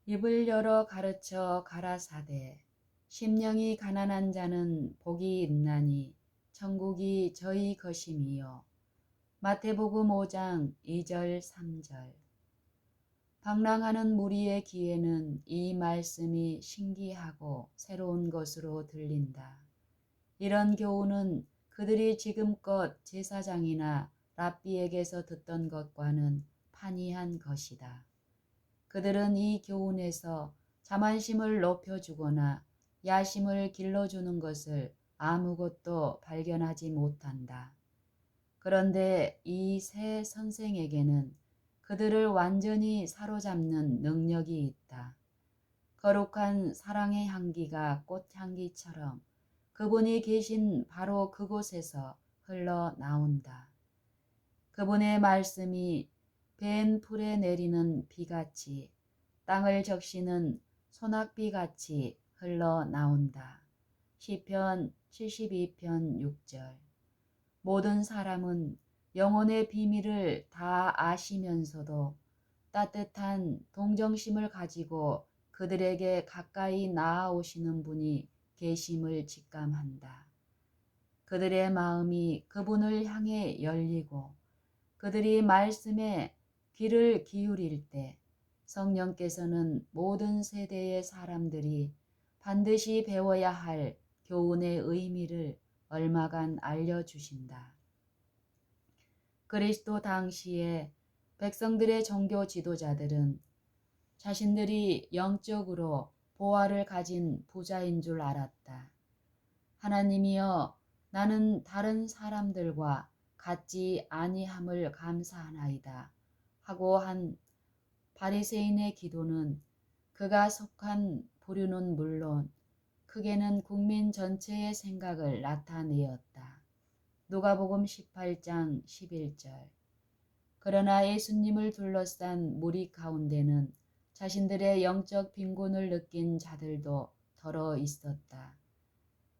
입을 열어 가르쳐 가라사대 심령이 가난한 자는 복이 있나니 천국이 저희 것임이요. 마태복음 5장 2절 3절. 방랑하는 무리의 귀에는 이 말씀이 신기하고 새로운 것으로 들린다. 이런 교훈은 그들이 지금껏 제사장이나 랍비에게서 듣던 것과는 판이한 것이다. 그들은 이 교훈에서 자만심을 높여주거나 야심을 길러주는 것을 아무것도 발견하지 못한다. 그런데 이 새 선생에게는 그들을 완전히 사로잡는 능력이 있다. 거룩한 사랑의 향기가 꽃향기처럼 그분이 계신 바로 그곳에서 흘러나온다. 그분의 말씀이 벤 풀에 내리는 비같이 땅을 적시는 소낙비같이 흘러나온다. 시편 72편 6절. 모든 사람은 영혼의 비밀을 다 아시면서도 따뜻한 동정심을 가지고 그들에게 가까이 나아오시는 분이 계심을 직감한다. 그들의 마음이 그분을 향해 열리고 그들이 말씀에 귀를 기울일 때 성령께서는 모든 세대의 사람들이 반드시 배워야 할 교훈의 의미를 얼마간 알려주신다. 그리스도 당시에 백성들의 종교 지도자들은 자신들이 영적으로 보화를 가진 부자인 줄 알았다. 하나님이여, 나는 다른 사람들과 같지 아니함을 감사하나이다 하고 한 바리새인의 기도는 그가 속한 부류는 물론 크게는 국민 전체의 생각을 나타내었다. 누가복음 18장 11절. 그러나 예수님을 둘러싼 무리 가운데는 자신들의 영적 빈곤을 느낀 자들도 더러 있었다.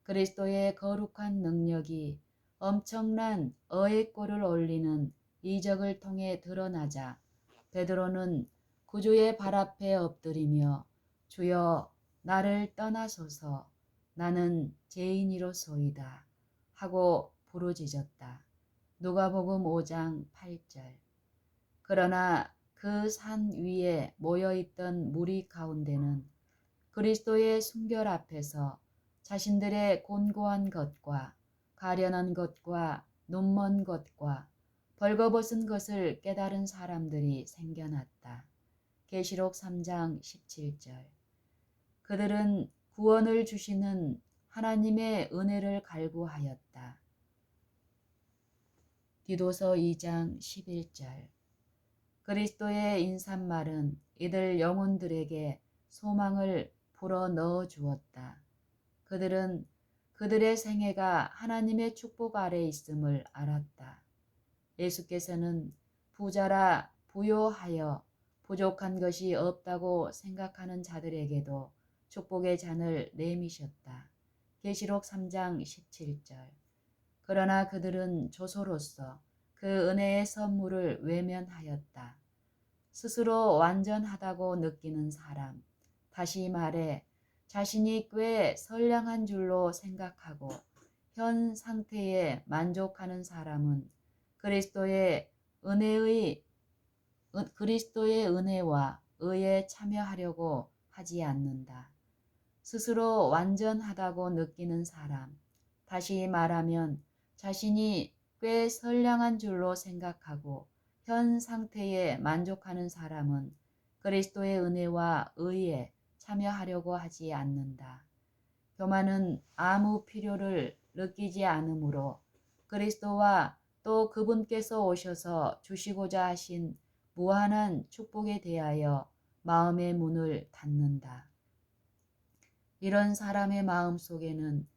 그리스도의 거룩한 능력이 엄청난 어획골을 올리는 이적을 통해 드러나자 베드로는 구주의 발 앞에 엎드리며 주여 나를 떠나소서 나는 죄인이로소이다 하고 부르짖었다. 누가복음 5장 8절. 그러나 그 산 위에 모여있던 무리 가운데는 그리스도의 순결 앞에서 자신들의 곤고한 것과 가련한 것과 눈먼 것과 벌거벗은 것을 깨달은 사람들이 생겨났다. 계시록 3장 17절. 그들은 구원을 주시는 하나님의 은혜를 갈구하였다. 디도서 2장 11절. 그리스도의 인삿말은 이들 영혼들에게 소망을 불어 넣어 주었다. 그들은 그들의 생애가 하나님의 축복 아래 있음을 알았다. 예수께서는 부자라 부요하여 부족한 것이 없다고 생각하는 자들에게도 축복의 잔을 내미셨다. 계시록 3장 17절. 그러나 그들은 조소로서 그 은혜의 선물을 외면하였다. 스스로 완전하다고 느끼는 사람, 다시 말해 자신이 꽤 선량한 줄로 생각하고 현 상태에 만족하는 사람은 그리스도의 은혜와 의에 참여하려고 하지 않는다. 스스로 완전하다고 느끼는 사람, 다시 말하면 자신이 꽤 선량한 줄로 생각하고 현 상태에 만족하는 사람은 그리스도의 은혜와 의에 참여하려고 하지 않는다. 교만은 아무 필요를 느끼지 않으므로 그리스도와 또 그분께서 오셔서 주시고자 하신 무한한 축복에 대하여 마음의 문을 닫는다. 이런 사람의 마음 속에는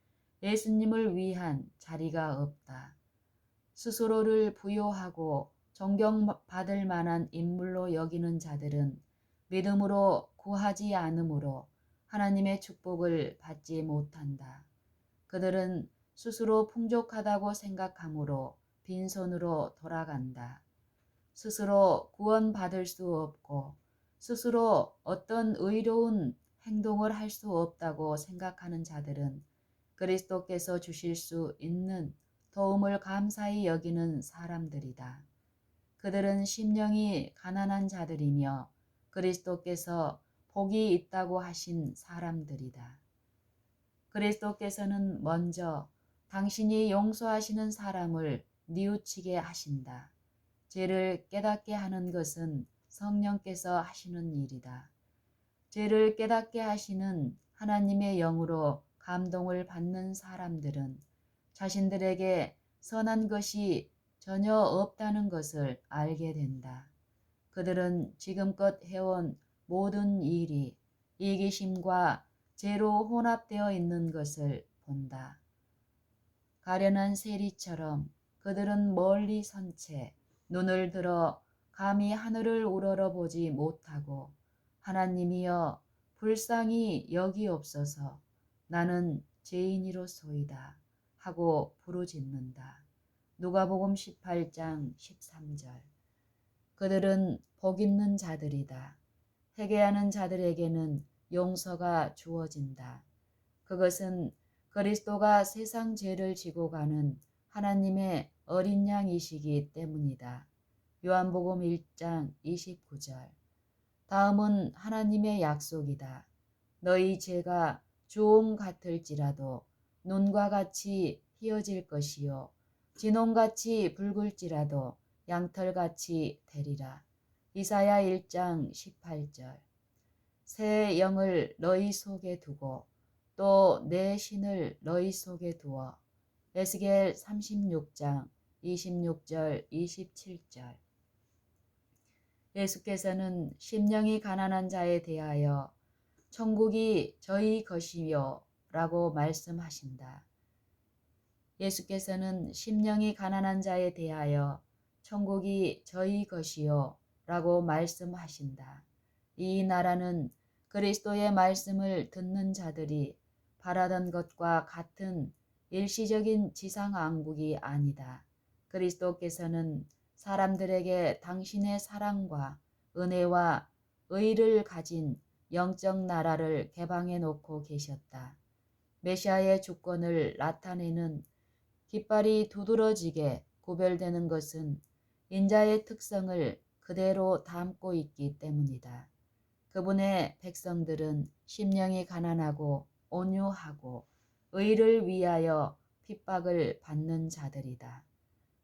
예수님을 위한 자리가 없다. 스스로를 부요하고 존경받을 만한 인물로 여기는 자들은 믿음으로 구하지 않으므로 하나님의 축복을 받지 못한다. 그들은 스스로 풍족하다고 생각하므로 빈손으로 돌아간다. 스스로 구원받을 수 없고 스스로 어떤 의로운 행동을 할 수 없다고 생각하는 자들은 그리스도께서 주실 수 있는 도움을 감사히 여기는 사람들이다. 그들은 심령이 가난한 자들이며 그리스도께서 복이 있다고 하신 사람들이다. 그리스도께서는 먼저 당신이 용서하시는 사람을 뉘우치게 하신다. 죄를 깨닫게 하는 것은 성령께서 하시는 일이다. 죄를 깨닫게 하시는 하나님의 영으로 감동을 받는 사람들은 자신들에게 선한 것이 전혀 없다는 것을 알게 된다. 그들은 지금껏 해온 모든 일이 이기심과 죄로 혼합되어 있는 것을 본다. 가련한 세리처럼 그들은 멀리 선 채 눈을 들어 감히 하늘을 우러러보지 못하고 하나님이여 불쌍히 여기옵소서 나는 죄인이로소이다 하고 부르짖는다. 누가복음 18장 13절. 그들은 복 있는 자들이다. 회개하는 자들에게는 용서가 주어진다. 그것은 그리스도가 세상 죄를 지고 가는 하나님의 어린 양이시기 때문이다. 요한복음 1장 29절. 다음은 하나님의 약속이다. 너희 죄가 주홍 같을지라도 눈과 같이 희어질 것이요 진홍같이 붉을지라도 양털같이 되리라. 이사야 1장 18절. 새 영을 너희 속에 두고 또 내 신을 너희 속에 두어. 에스겔 36장 26절 27절. 예수께서는 심령이 가난한 자에 대하여 천국이 저희 것이요 라고 말씀하신다. 예수께서는 심령이 가난한 자에 대하여 천국이 저희 것이요 라고 말씀하신다. 이 나라는 그리스도의 말씀을 듣는 자들이 바라던 것과 같은 일시적인 지상왕국이 아니다. 그리스도께서는 사람들에게 당신의 사랑과 은혜와 의를 가진 영적 나라를 개방해 놓고 계셨다. 메시아의 주권을 나타내는 깃발이 두드러지게 구별되는 것은 인자의 특성을 그대로 담고 있기 때문이다. 그분의 백성들은 심령이 가난하고 온유하고 의를 위하여 핍박을 받는 자들이다.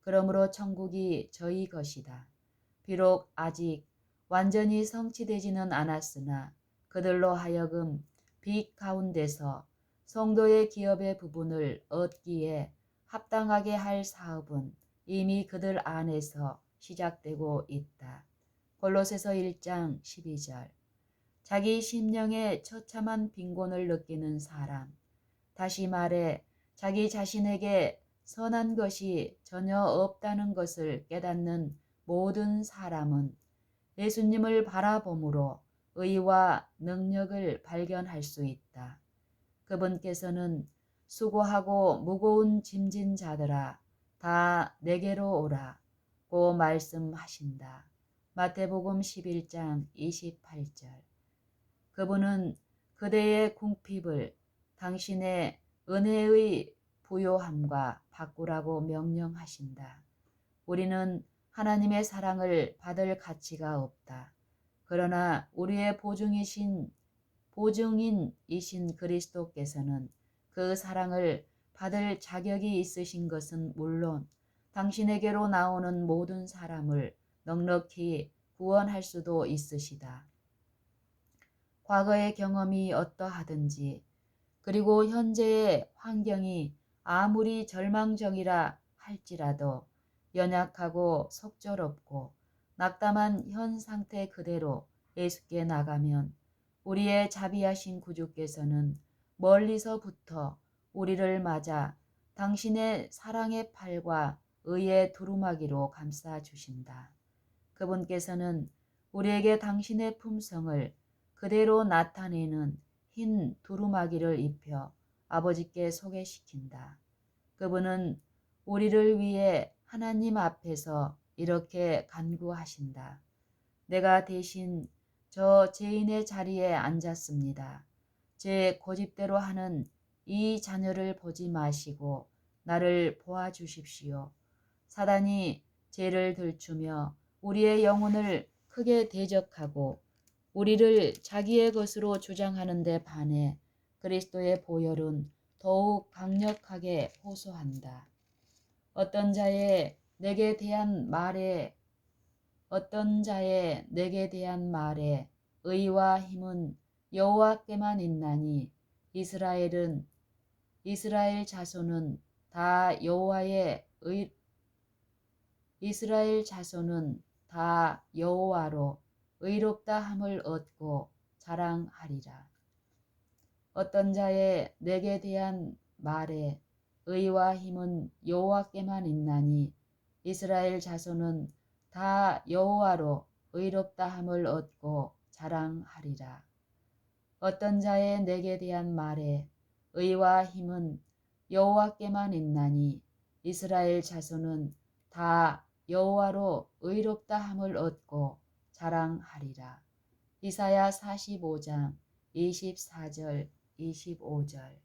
그러므로 천국이 저희 것이다. 비록 아직 완전히 성취되지는 않았으나 그들로 하여금 빚 가운데서 성도의 기업의 부분을 얻기에 합당하게 할 사업은 이미 그들 안에서 시작되고 있다. 골로새서 1장 12절. 자기 심령의 처참한 빈곤을 느끼는 사람, 다시 말해 자기 자신에게 선한 것이 전혀 없다는 것을 깨닫는 모든 사람은 예수님을 바라봄으로 의와 능력을 발견할 수 있다. 그분께서는 수고하고 무거운 짐진 자들아 다 내게로 오라 고 말씀하신다. 마태복음 11장 28절. 그분은 그대의 궁핍을 당신의 은혜의 부요함과 바꾸라고 명령하신다. 우리는 하나님의 사랑을 받을 가치가 없다. 그러나 우리의 보증인이신 그리스도께서는 그 사랑을 받을 자격이 있으신 것은 물론 당신에게로 나오는 모든 사람을 넉넉히 구원할 수도 있으시다. 과거의 경험이 어떠하든지 그리고 현재의 환경이 아무리 절망적이라 할지라도 연약하고 속절없고 낙담한 현 상태 그대로 예수께 나가면 우리의 자비하신 구주께서는 멀리서부터 우리를 맞아 당신의 사랑의 팔과 의의 두루마기로 감싸 주신다. 그분께서는 우리에게 당신의 품성을 그대로 나타내는 흰 두루마기를 입혀 아버지께 소개시킨다. 그분은 우리를 위해 하나님 앞에서 이렇게 간구하신다. 내가 대신 저 죄인의 자리에 앉았습니다. 제 고집대로 하는 이 자녀를 보지 마시고 나를 보아주십시오. 사단이 죄를 들추며 우리의 영혼을 크게 대적하고 우리를 자기의 것으로 주장하는 데 반해 그리스도의 보혈은 더욱 강력하게 호소한다. 어떤 자의 내게 대한 말에 의와 힘은 여호와께만 있나니 이스라엘 자손은 다 여호와로 의롭다 함을 얻고 자랑하리라. 어떤 자의 내게 대한 말에 의와 힘은 여호와께만 있나니 이스라엘 자손은 다 여호와로 의롭다 함을 얻고 자랑하리라. 어떤 자의 내게 대한 말에 의와 힘은 여호와께만 있나니 이스라엘 자손은 다 여호와로 의롭다 함을 얻고 자랑하리라. 이사야 45장 24절 25절.